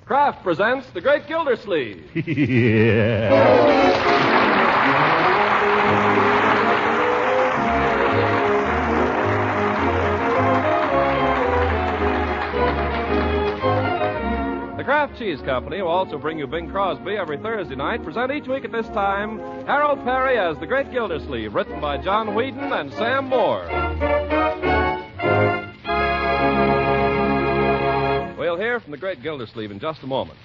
Kraft presents The Great Gildersleeve. The Kraft Cheese Company, who also bring you Bing Crosby every Thursday night, present each week at this time Harold Perry as The Great Gildersleeve, written by John Whedon and Sam Moore. We'll hear from The Great Gildersleeve in just a moment.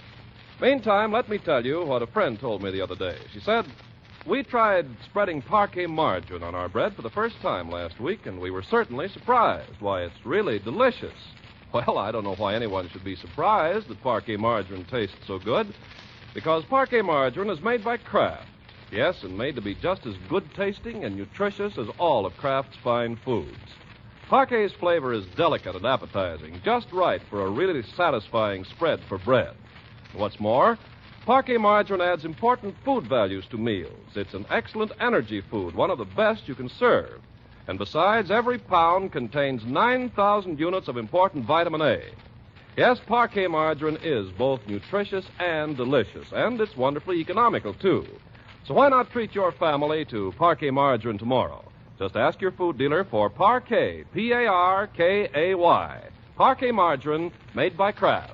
Meantime, let me tell you what a friend told me the other day. She said, "We tried spreading parquet margarine on our bread for the first time last week, and we were certainly surprised. Why, it's really delicious." Well, I don't know why anyone should be surprised that parquet margarine tastes so good, because parquet margarine is made by Kraft. Yes, and made to be just as good-tasting and nutritious as all of Kraft's fine foods. Parquet's flavor is delicate and appetizing, just right for a really satisfying spread for bread. And what's more, parquet margarine adds important food values to meals. It's an excellent energy food, one of the best you can serve. And besides, every pound contains 9,000 units of important vitamin A. Yes, parquet margarine is both nutritious and delicious, and it's wonderfully economical, too. So why not treat your family to parquet margarine tomorrow? Just ask your food dealer for Parquet, P-A-R-K-A-Y. Parquet margarine made by Kraft.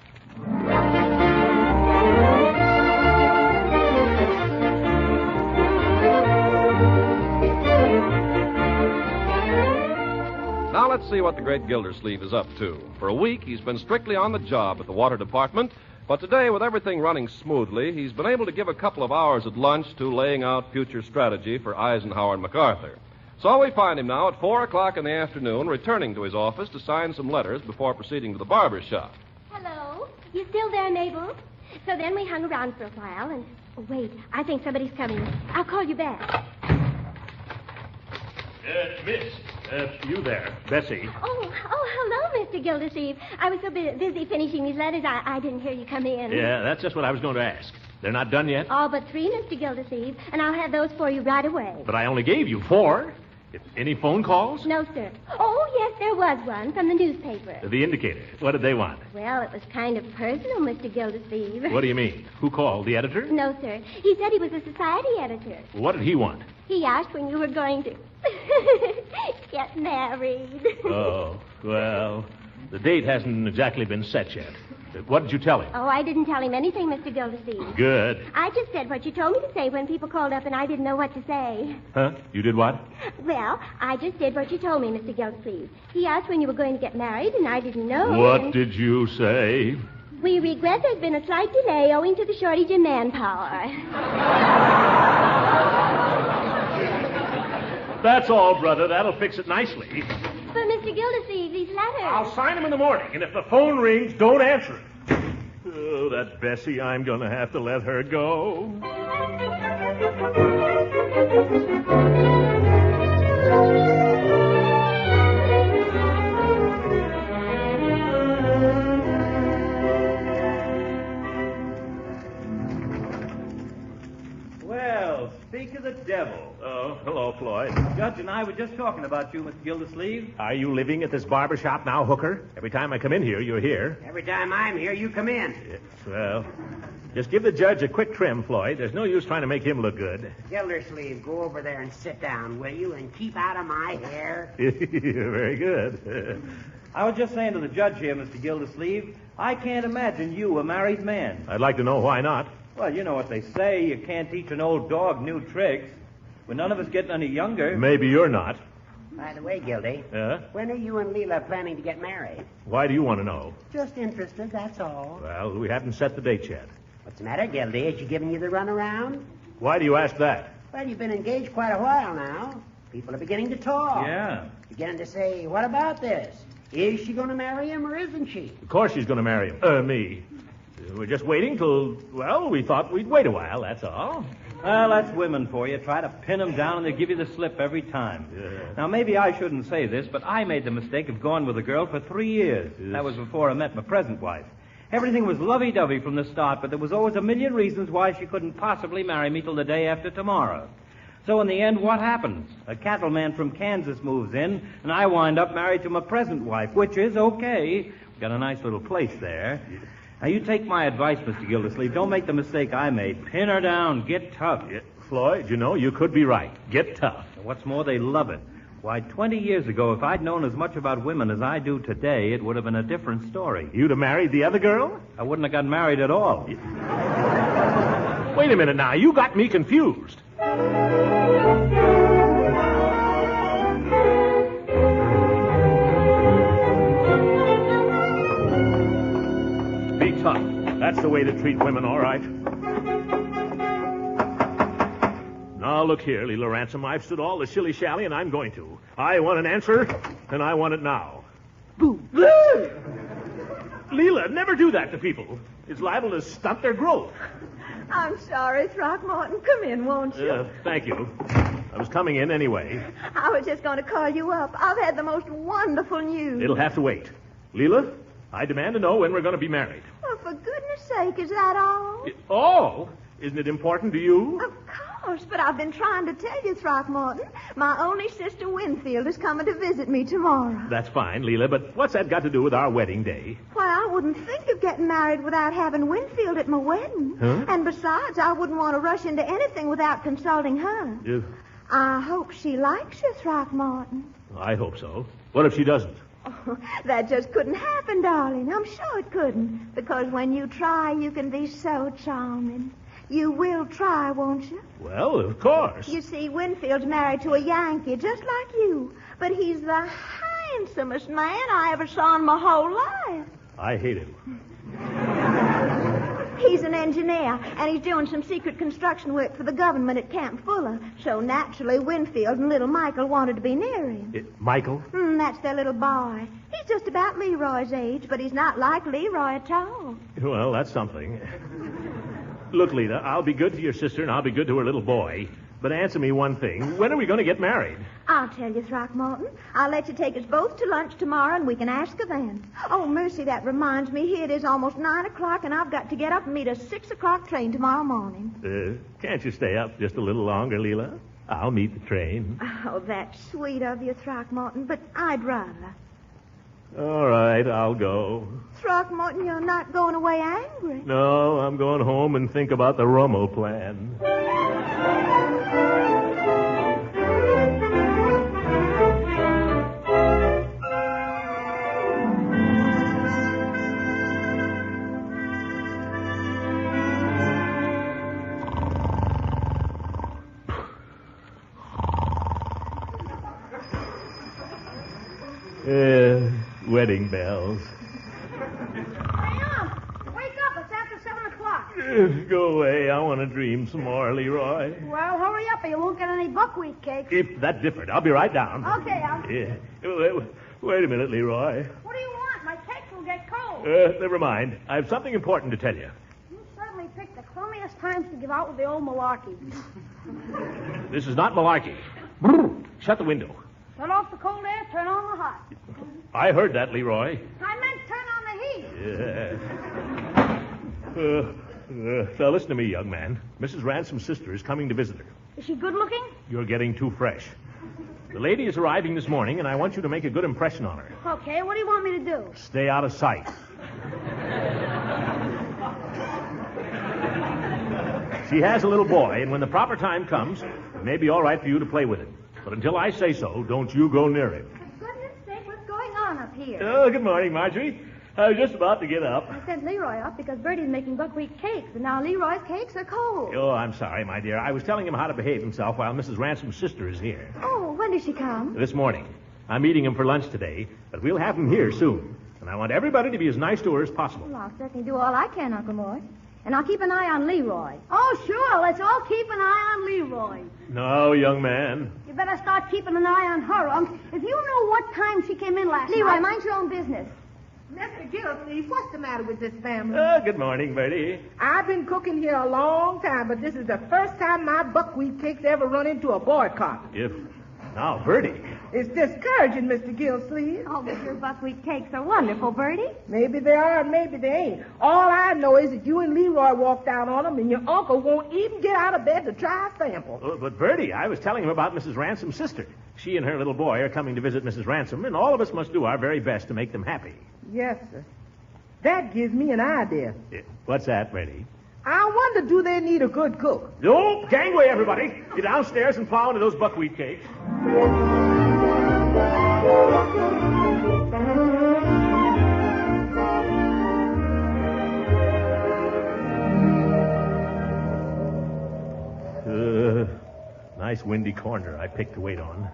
Now let's see what the Great Gildersleeve is up to. For a week, he's been strictly on the job at the water department, but today, with everything running smoothly, he's been able to give a couple of hours at lunch to laying out future strategy for Eisenhower and MacArthur. So we find him now at 4 o'clock in the afternoon, returning to his office to sign some letters before proceeding to the barber's shop. Hello? You still there, Mabel? So then we hung around for a while, and... Oh, wait, I think somebody's coming. I'll call you back. Miss, you there, Bessie. Oh, hello, Mr. Gildersleeve. I was so busy finishing these letters, I didn't hear you come in. Yeah, that's just what I was going to ask. They're not done yet? All but 3, Mr. Gildersleeve, and I'll have those for you right away. But I only gave you 4. Any phone calls? No, sir. Oh, yes, there was one from the newspaper. The Indicator. What did they want? Well, it was kind of personal, Mr. Gildersleeve. What do you mean? Who called? The editor? No, sir. He said he was a society editor. What did he want? He asked when you were going to get married. Oh, well, the date hasn't exactly been set yet. What did you tell him? Oh, I didn't tell him anything, Mr. Gildersleeve. Good. I just said what you told me to say when people called up and I didn't know what to say. Huh? You did what? Well, I just did what you told me, Mr. Gildersleeve. He asked when you were going to get married, and I didn't know. What did you say? We regret there's been a slight delay owing to the shortage in manpower. That's all, brother. That'll fix it nicely. But, Mr. Gildersleeve, these letters... I'll sign them in the morning, and if the phone rings, don't answer it. Oh, that Bessie, I'm going to have to let her go. Well, speak of the devil. Oh, hello, Floyd. Judge and I were just talking about you, Mr. Gildersleeve. Are you living at this barber shop now, Hooker? Every time I come in here, you're here. Every time I'm here, you come in. Yes, well, just give the judge a quick trim, Floyd. There's no use trying to make him look good. Gildersleeve, go over there and sit down, will you, and keep out of my hair. Very good. I was just saying to the judge here, Mr. Gildersleeve, I can't imagine you a married man. I'd like to know why not. Well, you know what they say. You can't teach an old dog new tricks. We're none of us getting any younger. Maybe you're not. By the way, Gildy, Yeah? when are you and Leila planning to get married? Why do you want to know? Just interested, that's all. Well, we haven't set the date yet. What's the matter, Gildy? Is she giving you the runaround? Why do you ask that? Well, you've been engaged quite a while now. People are beginning to talk. Yeah. Beginning to say, what about this? Is she going to marry him or isn't she? Of course she's going to marry him. Me. We're just waiting till, well, we thought we'd wait a while, that's all. Well, that's women for you. Try to pin them down and they give you the slip every time. Yeah. Now, maybe I shouldn't say this, but I made the mistake of going with a girl for 3 years. Yes. That was before I met my present wife. Everything was lovey-dovey from the start, but there was always a million reasons why she couldn't possibly marry me till the day after tomorrow. So in the end, what happens? A cattleman from Kansas moves in, and I wind up married to my present wife, which is okay. We've got a nice little place there. Now, you take my advice, Mr. Gildersleeve. Don't make the mistake I made. Pin her down. Get tough. Yeah, Floyd, you could be right. Get tough. And what's more, they love it. Why, 20 years ago, if I'd known as much about women as I do today, it would have been a different story. You'd have married the other girl? I wouldn't have gotten married at all. Wait a minute now. You got me confused. Be tough. That's the way to treat women, all right. Now, look here, Leila Ransom. I've stood all the shilly-shally, and I'm going to. I want an answer, and I want it now. Boo! Leila, never do that to people. It's liable to stunt their growth. I'm sorry, Throckmorton. Come in, won't you? Thank you. I was coming in anyway. I was just going to call you up. I've had the most wonderful news. It'll have to wait. Leila, I demand to know when we're going to be married. Oh, for goodness sake, is that all? All? Isn't it important to you? Of course, but I've been trying to tell you, Throckmorton. My only sister Winfield is coming to visit me tomorrow. That's fine, Leila, but what's that got to do with our wedding day? Why, I wouldn't think of getting married without having Winfield at my wedding. Huh? And besides, I wouldn't want to rush into anything without consulting her. I hope she likes you, Throckmorton. I hope so. What if she doesn't? Oh, that just couldn't happen, darling. I'm sure it couldn't. Because when you try, you can be so charming. You will try, won't you? Well, of course. You see, Winfield's married to a Yankee, just like you. But he's the handsomest man I ever saw in my whole life. I hate him. He's an engineer, and he's doing some secret construction work for the government at Camp Fuller. So naturally, Winfield and little Michael wanted to be near him. Michael? That's their little boy. He's just about Leroy's age, but he's not like Leroy at all. Well, that's something. Look, Lita, I'll be good to your sister and I'll be good to her little boy. But answer me one thing. When are we going to get married? I'll tell you, Throckmorton. I'll let you take us both to lunch tomorrow and we can ask her then. Oh, mercy, that reminds me. Here it is almost 9 o'clock and I've got to get up and meet a 6 o'clock train tomorrow morning. Can't you stay up just a little longer, Leila? I'll meet the train. Oh, that's sweet of you, Throckmorton, but I'd rather. All right, I'll go. Throckmorton, you're not going away angry. No, I'm going home and think about the Romo plan. Wedding bells. Hey, wake up. It's after 7 o'clock. Go away. I want to dream some more, Leroy. Well, hurry up or you won't get any buckwheat cakes. If that's different, I'll be right down. Okay, Wait a minute, Leroy. What do you want? My cakes will get cold. Never mind. I have something important to tell you. You certainly picked the crummiest times to give out with the old malarkey. This is not malarkey. Shut the window. Turn off the cold air, turn on the hot. I heard that, Leroy. I meant turn on the heat. Now, listen to me, young man. Mrs. Ransom's sister is coming to visit her. Is she good looking? You're getting too fresh. The lady is arriving this morning, and I want you to make a good impression on her. Okay, what do you want me to do? Stay out of sight. She has a little boy, and when the proper time comes, it may be all right for you to play with him. But until I say so, don't you go near him. For goodness sake, what's going on up here? Oh, good morning, Marjorie. I was just about to get up. I sent Leroy up because Bertie's making buckwheat cakes, and now Leroy's cakes are cold. Oh, I'm sorry, my dear. I was telling him how to behave himself while Mrs. Ransom's sister is here. Oh, when does she come? This morning. I'm meeting him for lunch today, but we'll have him here soon. And I want everybody to be as nice to her as possible. Well, I'll certainly do all I can, Uncle Mort. And I'll keep an eye on Leroy. Oh, sure. Let's all keep an eye on Leroy. No, young man. You better start keeping an eye on her. If you know what time she came in last night... Leroy, mind your own business. Mr. Gildersleeve, what's the matter with this family? Good morning, Bertie. I've been cooking here a long time, but this is the first time my buckwheat cakes ever run into a boycott. Now, Bertie. It's discouraging, Mr. Gildersleeve. Oh, but your buckwheat cakes are wonderful, Bertie. Maybe they are and maybe they ain't. All I know is that you and Leroy walked out on them, and your uncle won't even get out of bed to try a sample. But, Bertie, I was telling him about Mrs. Ransom's sister. She and her little boy are coming to visit Mrs. Ransom, and all of us must do our very best to make them happy. Yes, sir. That gives me an idea. What's that, Reddy? I wonder, do they need a good cook? No, gangway, everybody. Get downstairs and plow into those buckwheat cakes. Nice windy corner I picked to wait on.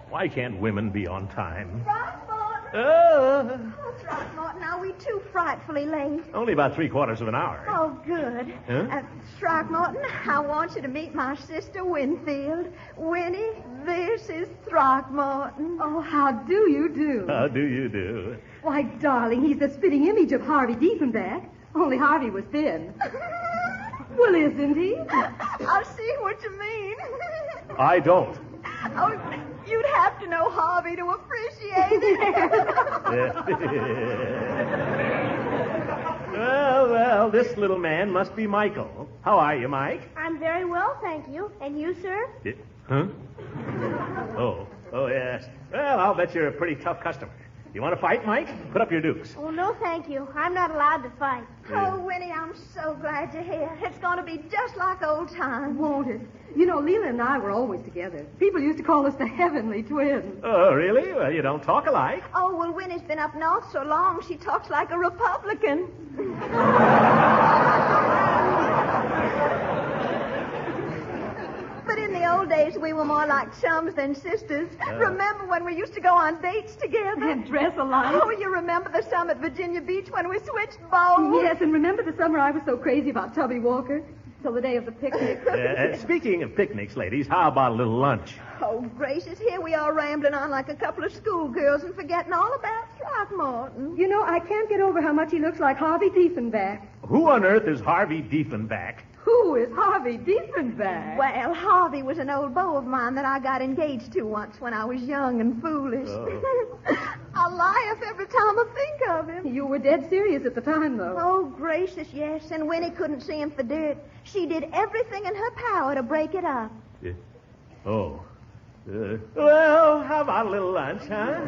Why can't women be on time? Throckmorton! Uh, Oh, Throckmorton, are we too frightfully late? only about 3/4 of an hour. Oh, good. Huh? Throckmorton, I want you to meet my sister Winfield. Winnie, this is Throckmorton. Oh, how do you do? How do you do? Why, darling, he's the spitting image of Harvey Diefenbach. Only Harvey was thin. Well, isn't he? I see what you mean. I don't. Oh, you'd have to know Harvey to appreciate it. Well, this little man must be Michael. How are you, Mike? I'm very well, thank you. And you, sir? Huh? Oh, yes. Well, I'll bet you're a pretty tough customer. You want to fight, Mike? Put up your dukes. Oh, no, thank you. I'm not allowed to fight. Oh, Winnie, I'm so glad you're here. It's going to be just like old times. Won't it? You know, Leila and I were always together. People used to call us the Heavenly Twins. Oh, really? Well, you don't talk alike. Oh, well, Winnie's been up north so long, she talks like a Republican. But in the old days, we were more like chums than sisters. Remember when we used to go on dates together? And dress alike. Oh, you remember the summer at Virginia Beach when we switched bows? Yes, and remember the summer I was so crazy about Tubby Walker? Till the day of the picnic. Speaking of picnics, ladies, how about a little lunch? Oh, gracious, here we are rambling on like a couple of schoolgirls and forgetting all about Throckmorton. You know, I can't get over how much he looks like Harvey Diefenbach. Who on earth is Harvey Diefenbach? Who is Harvey Diefenbach? Well, Harvey was an old beau of mine that I got engaged to once when I was young and foolish. Oh. I laugh every time I think of him. You were dead serious at the time, though. Oh, gracious, yes. And Winnie couldn't see him for dirt. She did everything in her power to break it up. Oh. Well, how about a little lunch, huh?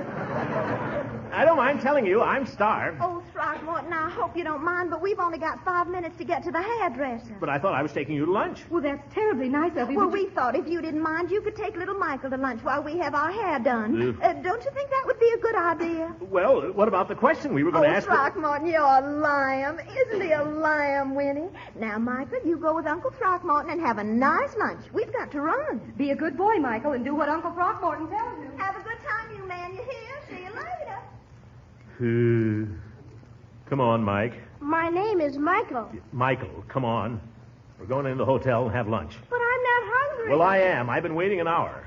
I don't mind telling you, I'm starved. Oh, Throckmorton, I hope you don't mind, but we've only got 5 minutes to get to the hairdresser. But I thought I was taking you to lunch. Well, that's terribly nice of you. Well, we thought if you didn't mind, you could take little Michael to lunch while we have our hair done. Don't you think that would be a good idea? Well, what about the question we were going to ask? Throckmorton, you're a lamb. Isn't he a lamb, Winnie? Now, Michael, you go with Uncle Throckmorton and have a nice lunch. We've got to run. Be a good boy, Michael, and do what Uncle Throckmorton tells you. Have a good time, you man. You hear? See you later. Come on, Mike. My name is Michael. Michael, come on. We're going into the hotel and have lunch. But I'm not hungry. Well, I am. I've been waiting an hour.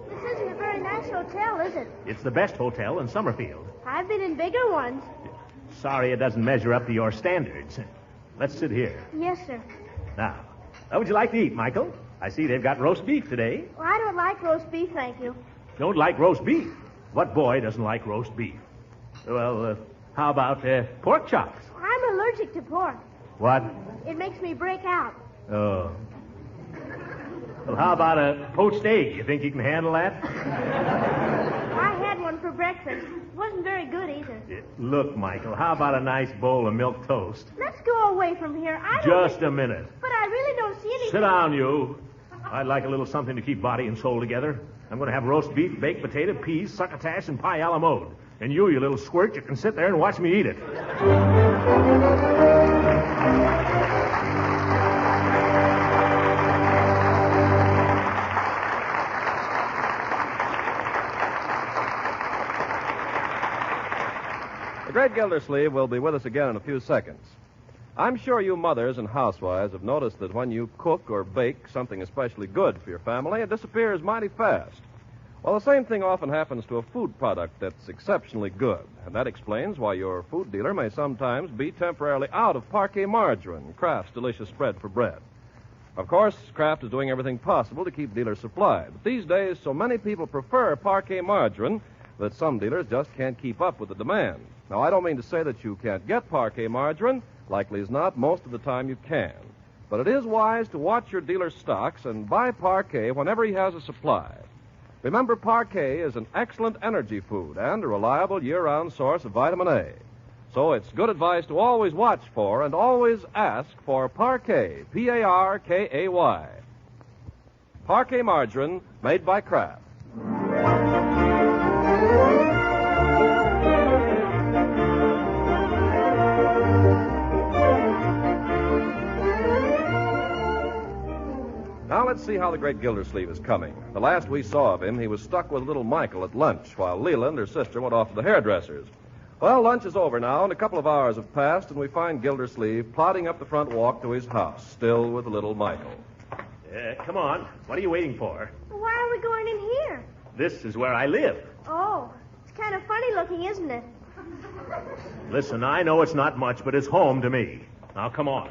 This isn't a very nice hotel, is it? It's the best hotel in Summerfield. I've been in bigger ones. Sorry it doesn't measure up to your standards. Let's sit here. Yes, sir. Now, what would you like to eat, Michael? I see they've got roast beef today. Well, I don't like roast beef, thank you. Don't like roast beef? What boy doesn't like roast beef? Well, how about pork chops? I'm allergic to pork. What? It makes me break out. Oh. Well, how about a poached egg? You think you can handle that? I had one for breakfast. It wasn't very good either. Look, Michael, how about a nice bowl of milk toast? Let's go away from here. I don't Just a minute. But I really don't see anything. Sit down, you. I'd like a little something to keep body and soul together. I'm going to have roast beef, baked potato, peas, succotash, and pie a la mode. And you little squirt, you can sit there and watch me eat it. The great Gildersleeve will be with us again in a few seconds. I'm sure you mothers and housewives have noticed that when you cook or bake something especially good for your family, it disappears mighty fast. Well, the same thing often happens to a food product that's exceptionally good, and that explains why your food dealer may sometimes be temporarily out of Parquet margarine, Kraft's delicious spread for bread. Of course, Kraft is doing everything possible to keep dealers supplied, but these days so many people prefer Parquet margarine that some dealers just can't keep up with the demand. Now, I don't mean to say that you can't get Parquet margarine. Likely as not, most of the time you can. But it is wise to watch your dealer's stocks and buy Parquet whenever he has a supply. Remember, Parquet is an excellent energy food and a reliable year-round source of vitamin A. So it's good advice to always watch for and always ask for Parquet, P-A-R-K-A-Y. Parquet margarine made by Kraft. Now let's see how the great Gildersleeve is coming. The last we saw of him, he was stuck with little Michael at lunch while Leila and her sister went off to the hairdresser's. Well, lunch is over now, and a couple of hours have passed, and we find Gildersleeve plodding up the front walk to his house, still with little Michael. Come on. What are you waiting for? Why are we going in here? This is where I live. Oh, it's kind of funny looking, isn't it? Listen, I know it's not much, but it's home to me. Now, come on.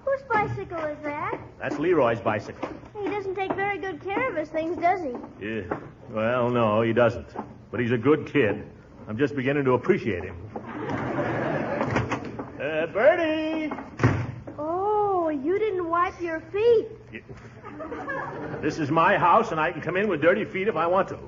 Whose bicycle is that? That's Leroy's bicycle. He doesn't take very good care of his things, does he? Yeah. Well, no, he doesn't. But he's a good kid. I'm just beginning to appreciate him. Bertie! Oh, you didn't wipe your feet. This is my house, and I can come in with dirty feet if I want to.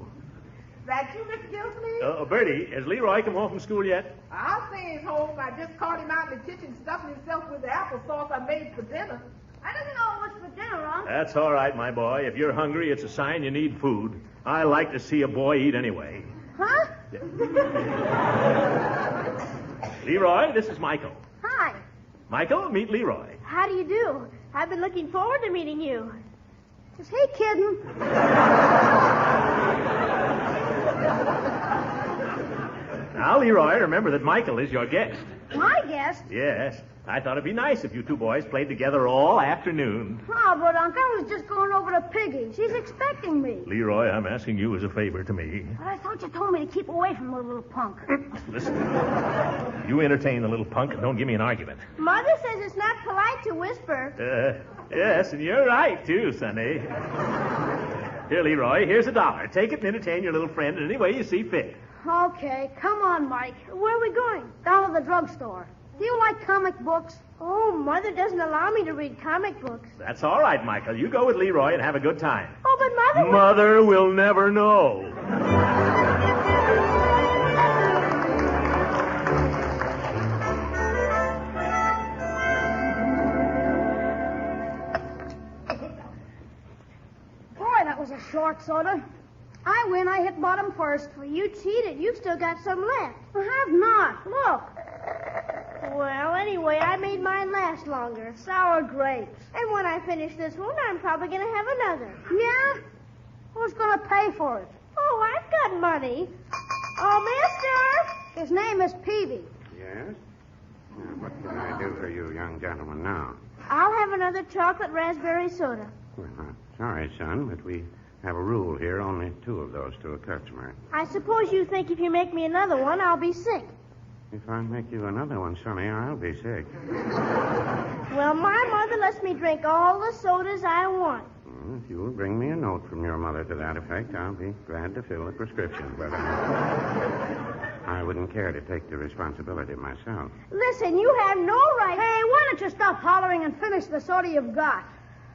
That you, Mr. Gildersleeve? Bertie, has Leroy come home from school yet? I'll say he's home. I just caught him out in the kitchen stuffing himself with the applesauce I made for dinner. I don't know what's for dinner, Unc. That's all right, my boy. If you're hungry, it's a sign you need food. I like to see a boy eat anyway. Huh? Leroy, this is Michael. Hi. Michael, meet Leroy. How do you do? I've been looking forward to meeting you. Is he kidding? Now, Leroy, remember that Michael is your guest. My guest? Yes. I thought it'd be nice if you two boys played together all afternoon. Oh, but Unc, I was just going over to Piggy. She's expecting me. Leroy, I'm asking you as a favor to me. But I thought you told me to keep away from the little punk. Listen, you entertain the little punk and don't give me an argument. Mother says it's not polite to whisper. Yes, and you're right, too, Sonny. Here, Leroy, here's $1. Take it and entertain your little friend in any way you see fit. Okay, come on, Mike. Where are we going? Down to the drugstore. Do you like comic books? Oh, Mother doesn't allow me to read comic books. That's all right, Michael. You go with Leroy and have a good time. Oh, but Mother... Mother will never know. Boy, that was a short soda. I win. I hit bottom first. Well, you cheated. You've still got some left. I have not. Look. Well, anyway, I made mine last longer. Sour grapes. And when I finish this one, I'm probably going to have another. Yeah? Who's going to pay for it? Oh, I've got money. Oh, mister! His name is Peavy. Yes? What can I do for you, young gentleman, now? I'll have another chocolate raspberry soda. Well, I'm sorry, son, but we have a rule here, only 2 of those to a customer. I suppose you think if you make me another one, I'll be sick. If I make you another one, Sonny, I'll be sick. Well, my mother lets me drink all the sodas I want. Well, if you'll bring me a note from your mother to that effect, I'll be glad to fill the prescription. But I wouldn't care to take the responsibility myself. Listen, you have no right... Hey, why don't you stop hollering and finish the soda you've got?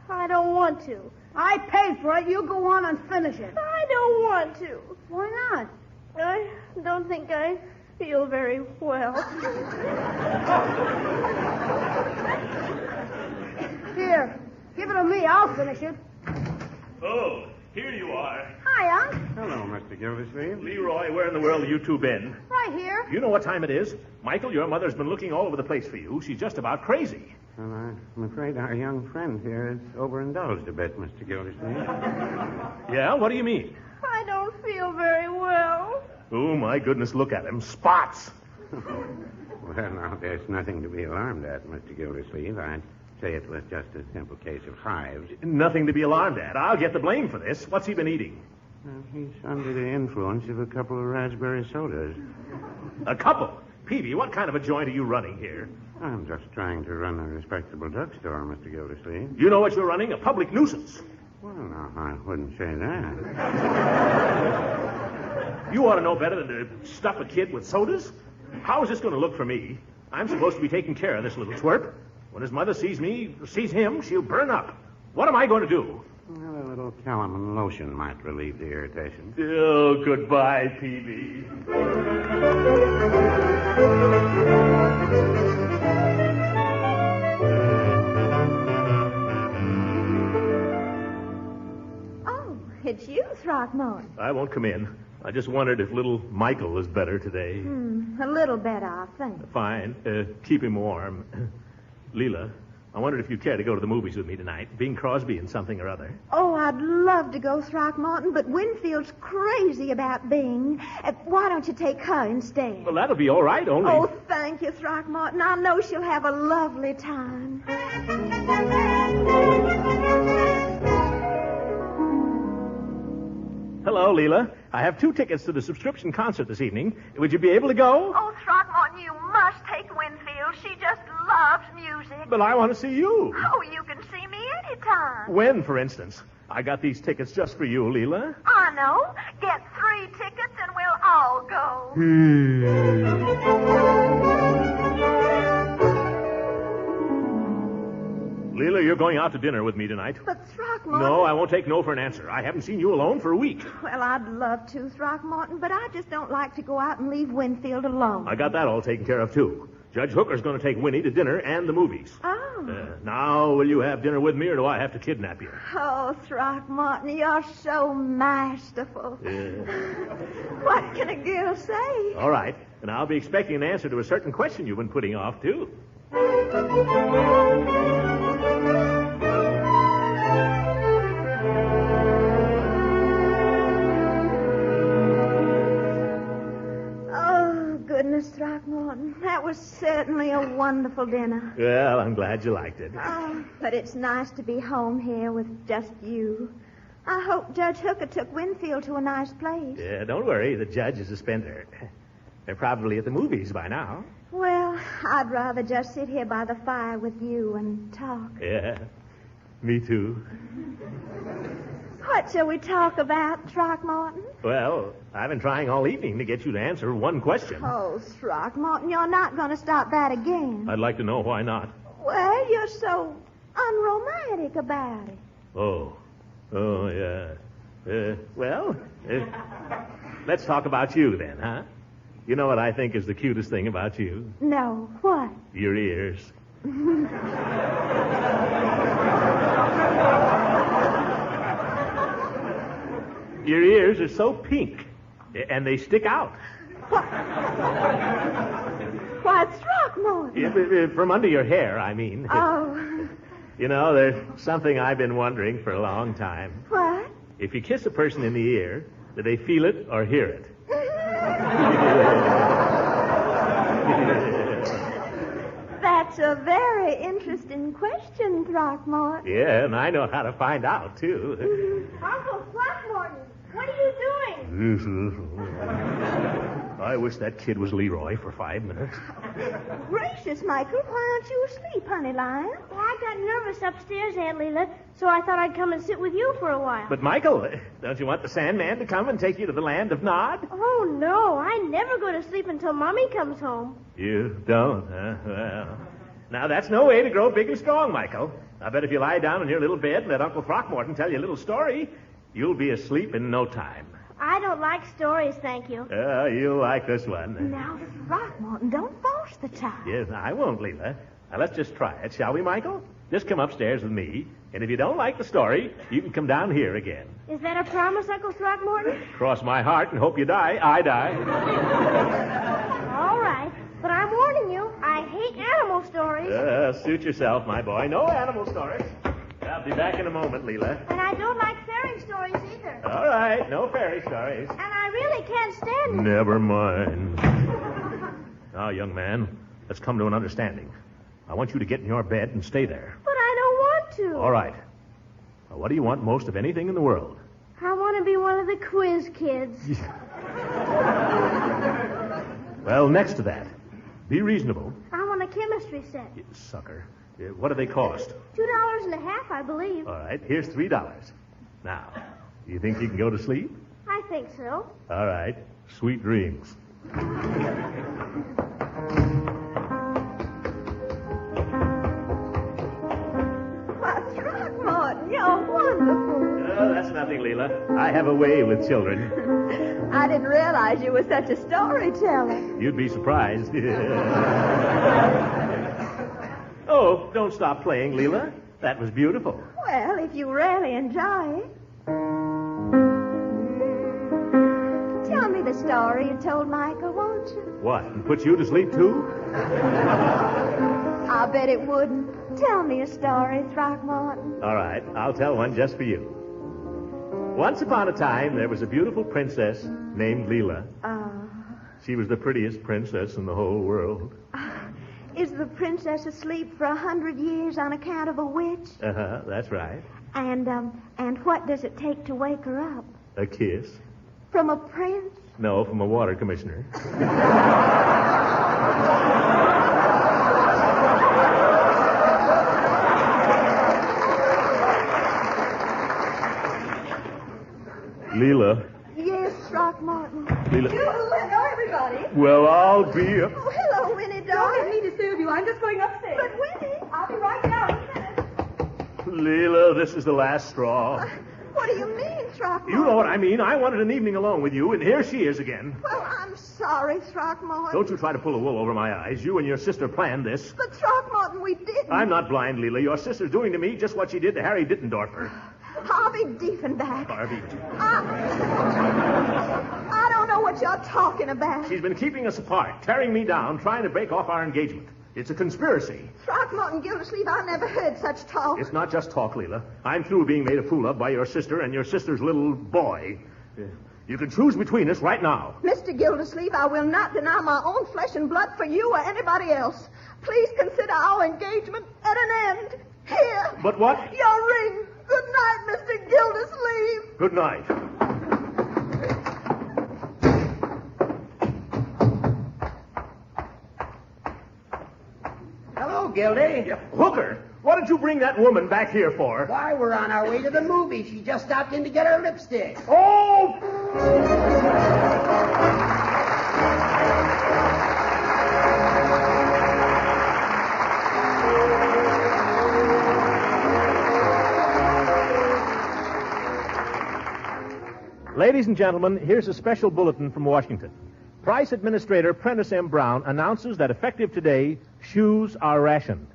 I don't want to. I paid for it. You go on and finish it. I don't want to. Why not? I don't think I feel very well. Here, give it to me. I'll finish it. Oh, here you are. Hi, Unc. Hello, Mr. Gildersleeve. Leroy, where in the world have you two been? Right here. You know what time it is? Michael, your mother's been looking all over the place for you. She's just about crazy. Well, I'm afraid our young friend here is overindulged a bit, Mr. Gildersleeve. Yeah? What do you mean? I don't feel very well. Oh, my goodness, look at him. Spots. Well, now, there's nothing to be alarmed at, Mr. Gildersleeve. I'd say it was just a simple case of hives. Nothing to be alarmed at. I'll get the blame for this. What's he been eating? Well, he's under the influence of a couple of raspberry sodas. A couple? Peavy, what kind of a joint are you running here? I'm just trying to run a respectable drugstore, Mr. Gildersleeve. You know what you're running? A public nuisance. Well, no, I wouldn't say that. You ought to know better than to stuff a kid with sodas. How is this going to look for me? I'm supposed to be taking care of this little twerp. When his mother sees him, she'll burn up. What am I going to do? Well, a little calamine lotion might relieve the irritation. Oh, goodbye, Peavy. Oh, it's you, Throckmorton. I won't come in. I just wondered if little Michael was better today. A little better, I think. Fine. Keep him warm. Leila, I wondered if you'd care to go to the movies with me tonight. Bing Crosby and something or other. Oh, I'd love to go, Throckmorton, but Winfield's crazy about Bing. Why don't you take her instead? Well, that'll be all right, only... Oh, thank you, Throckmorton. I know she'll have a lovely time. Hello, Leila. I have 2 tickets to the subscription concert this evening. Would you be able to go? Oh, Throckmorton, you must take Winfield. She just loves music. But I want to see you. Oh, you can see me anytime. When, for instance? I got these tickets just for you, Leila. I know. Get 3 tickets and we'll all go. Leila, you're going out to dinner with me tonight. But, Throckmorton... No, I won't take no for an answer. I haven't seen you alone for a week. Well, I'd love to, Throckmorton, but I just don't like to go out and leave Winfield alone. I got that all taken care of, too. Judge Hooker's going to take Winnie to dinner and the movies. Oh. Now, will you have dinner with me, or do I have to kidnap you? Oh, Throckmorton, you're so masterful. What can a girl say? All right. And I'll be expecting an answer to a certain question you've been putting off, too. Goodness, Throckmorton, that was certainly a wonderful dinner. Well, I'm glad you liked it. Oh, but it's nice to be home here with just you. I hope Judge Hooker took Winfield to a nice place. Yeah, don't worry. The judge is a spender. They're probably at the movies by now. Well, I'd rather just sit here by the fire with you and talk. Yeah, me too. What shall we talk about, Throckmorton? Well, I've been trying all evening to get you to answer one question. Oh, Throckmorton, you're not going to stop that again. I'd like to know why not. Well, you're so unromantic about it. Oh, yeah. Let's talk about you then, huh? You know what I think is the cutest thing about you? No, what? Your ears. Your ears are so pink, and they stick out. Why, Throckmorton. From under your hair, I mean. Oh. You know, there's something I've been wondering for a long time. What? If you kiss a person in the ear, do they feel it or hear it? That's a very interesting question, Throckmorton. Yeah, and I know how to find out, too. Uncle Throckmorton, what are you doing? I wish that kid was Leroy for 5 minutes. Gracious, Michael, why aren't you asleep, honey lion? Well, I got nervous upstairs, Aunt Leila, so I thought I'd come and sit with you for a while. But, Michael, don't you want the Sandman to come and take you to the land of Nod? Oh, no, I never go to sleep until Mommy comes home. You don't, huh? Well, now that's no way to grow big and strong, Michael. I bet if you lie down in your little bed and let Uncle Throckmorton tell you a little story, you'll be asleep in no time. I don't like stories, thank you. You'll like this one. Now, Throckmorton, don't force the child. Yes, I won't, Leila. Now, let's just try it, shall we, Michael? Just come upstairs with me, and if you don't like the story, you can come down here again. Is that a promise, Uncle Throckmorton? Cross my heart and hope you die. I die. All right, but I'm warning you, I hate animal stories. Suit yourself, my boy. No animal stories. I'll be back in a moment, Leila. And I don't like fairy stories either. All right, no fairy stories. And I really can't stand it. Never mind. Now, young man, let's come to an understanding. I want you to get in your bed and stay there. But I don't want to. All right. Now, what do you want most of anything in the world? I want to be one of the quiz kids. Well, next to that, be reasonable. I want a chemistry set. You sucker. What do they cost? $2.50, I believe. All right, here's $3. Now, do you think you can go to sleep? I think so. All right. Sweet dreams. Why, Throckmorton, you're wonderful. I have a way with children. I didn't realize you were such a storyteller. You'd be surprised. Oh, don't stop playing, Leila. That was beautiful. Well, if you really enjoy it. Tell me the story you told Michael, won't you? What, and put you to sleep, too? I'll bet it wouldn't. Tell me a story, Throckmorton. All right, I'll tell one just for you. Once upon a time, there was a beautiful princess named Leila. She was the prettiest princess in the whole world. Is the princess asleep for 100 years on account of a witch? Uh-huh, that's right. And what does it take to wake her up? A kiss? From a prince? No, from a water commissioner. Leila. Yes, Throckmorton. Leila. Hello, everybody. Well, I'll be... Oh, hello, Winnie, darling. Don't let me disturb you. I'm just going upstairs. But, Winnie. I'll be right down in a minute. Leila, this is the last straw. What do you mean, Throckmorton? You know what I mean. I wanted an evening alone with you, and here she is again. Well, I'm sorry, Throckmorton. Don't you try to pull the wool over my eyes. You and your sister planned this. But, Throckmorton, we didn't. I'm not blind, Leila. Your sister's doing to me just what she did to Harry Dittendorfer. Harvey Diefenbach. Harvey. I don't know what you're talking about. She's been keeping us apart, tearing me down, trying to break off our engagement. It's a conspiracy. Throckmorton, Gildersleeve, I never heard such talk. It's not just talk, Leila. I'm through being made a fool of by your sister and your sister's little boy. You can choose between us right now. Mr. Gildersleeve, I will not deny my own flesh and blood for you or anybody else. Please consider our engagement at an end. Here. But what? Your ring. Good night, Mr. Gildersleeve. Good night. Hello, Gildy. Hooker, what did you bring that woman back here for? Why, we're on our way to the movie. She just stopped in to get her lipstick. Oh! Ladies and gentlemen, here's a special bulletin from Washington. Price Administrator Prentice M. Brown announces that effective today, shoes are rationed.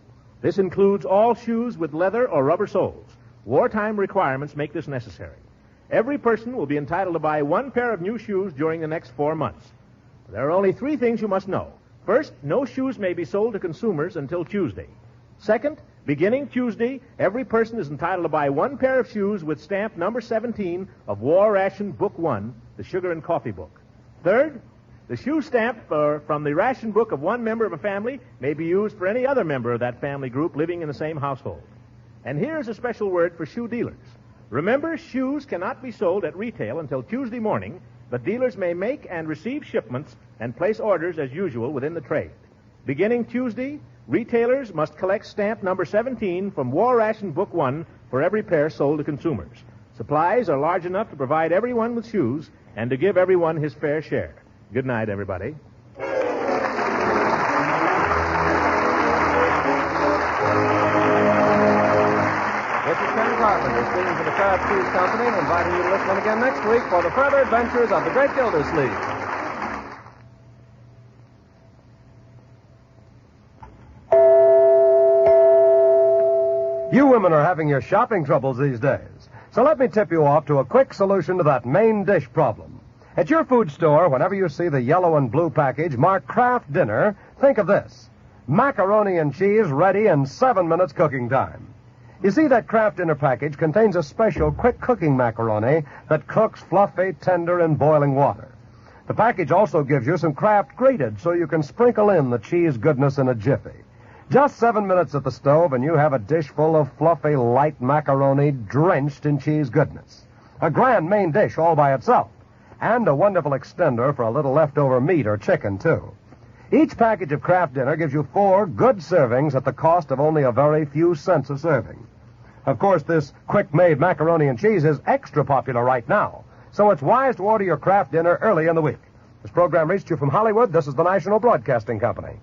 This includes all shoes with leather or rubber soles. Wartime requirements make this necessary. Every person will be entitled to buy one pair of new shoes during the next 4 months. There are only 3 things you must know. First, no shoes may be sold to consumers until Tuesday. Second, beginning Tuesday, every person is entitled to buy one pair of shoes with stamp number 17 of War Ration Book 1, the Sugar and Coffee Book. Third, the shoe stamp from the ration book of one member of a family may be used for any other member of that family group living in the same household. And here's a special word for shoe dealers. Remember, shoes cannot be sold at retail until Tuesday morning, but dealers may make and receive shipments and place orders as usual within the trade. Beginning Tuesday, retailers must collect stamp number 17 from War Ration Book 1 for every pair sold to consumers. Supplies are large enough to provide everyone with shoes and to give everyone his fair share. Good night, everybody. This is Ken Carpenter speaking for the Kraft Shoes Company and inviting you to listen in again next week for the further adventures of the great Gildersleeve. You women are having your shopping troubles these days. So let me tip you off to a quick solution to that main dish problem. At your food store, whenever you see the yellow and blue package marked Kraft Dinner, think of this. Macaroni and cheese ready in 7 minutes cooking time. You see, that Kraft Dinner package contains a special quick cooking macaroni that cooks fluffy, tender in boiling water. The package also gives you some Kraft grated so you can sprinkle in the cheese goodness in a jiffy. Just 7 minutes at the stove and you have a dish full of fluffy, light macaroni drenched in cheese goodness. A grand main dish all by itself. And a wonderful extender for a little leftover meat or chicken, too. Each package of Kraft Dinner gives you 4 good servings at the cost of only a very few cents a serving. Of course, this quick-made macaroni and cheese is extra popular right now, so it's wise to order your Kraft Dinner early in the week. This program reached you from Hollywood. This is the National Broadcasting Company.